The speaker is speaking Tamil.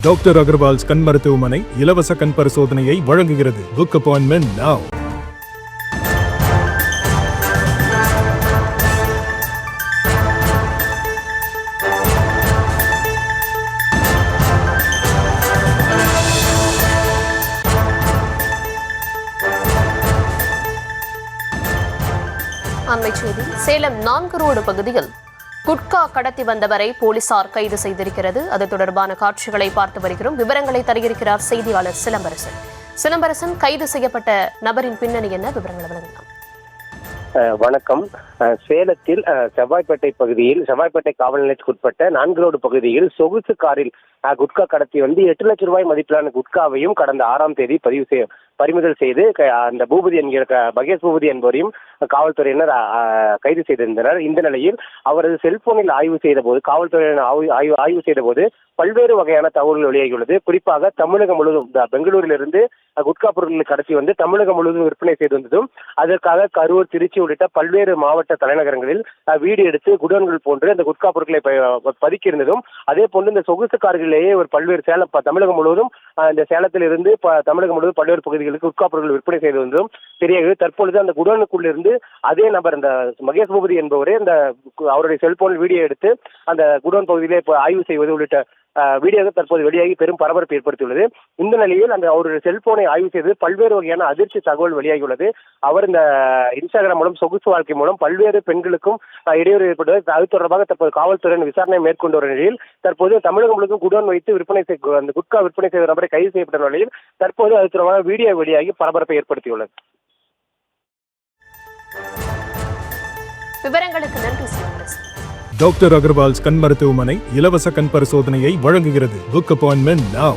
டாக்டர் அகர்வால்ஸ் கண் மருத்துவமனை இலவச கண் பரிசோதனையை வழங்குகிறது. Book appointment now. அண்மைச் செய்தி: சேலம் 4 ரோடு பகுதியில் குட்கா கடத்தி வந்தவரை போலீசார் கைது செய்திருக்கிறது. அது தொடர்பான காட்சிகளை பார்த்து வருகிறோம். விவரங்களை தருகிறார் செய்தியாளர் சிலம்பரசன். சிலம்பரசன், கைது செய்யப்பட்ட நபரின் பின்னணி என்ன? விவரங்களை வழங்கலாம். வணக்கம். சேலத்தில் செவ்வாய்ப்பேட்டை காவல் நிலையத்துக்குட்பட்ட 4 ரோடு பகுதியில் சொகுசு காரில் குட்கா கடத்தி வந்து 8 லட்சம் ரூபாய் மதிப்பிலான குட்காவையும் கடந்த 6ஆம் தேதி பறிமுதல் செய்து அந்த மகேஷ் பூபதி என்பவரையும் காவல்துறையினர் கைது செய்திருந்தனர். இந்த நிலையில் அவரது செல்போனில் ஆய்வு செய்த போது ஆய்வு செய்த போது பல்வேறு வகையான தகவல்கள் வெளியாகியுள்ளது. குறிப்பாக தமிழகம் முழுவதும் பெங்களூரிலிருந்து குட்கா பொருட்களை கடத்தி வந்து தமிழகம் முழுவதும் விற்பனை செய்து வந்ததும், அதற்காக கரூர், திருச்சி உள்ளிட்ட பல்வேறு மாவட்ட தலைநகரங்களில் வீடு எடுத்து குடோன்கள் போன்று அந்த குட்கா பொருட்களை பதுக்கி இருந்ததும், அதே போன்று இந்த சொகுசு கார்களிலேயே ஒரு பல்வேறு தமிழகம் முழுவதும் இந்த சேலத்தில் இருந்து தமிழகம் முழுவதும் பல்வேறு பகுதிகளுக்கு குட்கா பொருட்கள் விற்பனை செய்து வந்ததும் தெரியாது. தற்பொழுது அந்த குடோனுக்குள் இருந்து அதே நபர், இந்த மகேஷ் பூபதி என்பவரே, அவருடைய செல்போனில் வீடியோ எடுத்து அந்த குடோன் பகுதியிலே ஆய்வு செய்வது உள்ளிட்ட வீடியோக்கள் தற்போது வெளியாகி பெரும் பரபரப்பு ஏற்படுத்தியுள்ளது. இந்த நிலையில் அவருடைய செல்போனை ஆய்வு செய்து பல்வேறு வகையான அதிர்ச்சி தகவல் வெளியாகியுள்ளது. அவர் இந்த இன்ஸ்டாகிராம் மூலம், சொகுசு வாழ்க்கை மூலம் பல்வேறு பெண்களுக்கும் இடையூறு ஏற்பட்டது. அது தொடர்பாக தற்போது காவல்துறையின் விசாரணை மேற்கொண்டு வரும் நிலையில் தற்போது தமிழகம் முழுவதும் குடோன் வைத்து அந்த குட்கா விற்பனை செய்த நபரை கைது செய்யப்பட்ட நிலையில் தற்போது அது தொடர்பாக வீடியோ வெளியாகி பரபரப்பை ஏற்படுத்தியுள்ளது. விவரங்களுக்கு நன்றி சிலம்பரசன். டாக்டர் அகர்வால்ஸ் கண் மருத்துவமனை இலவச கண் பரிசோதனையை வழங்குகிறது. Book appointment now.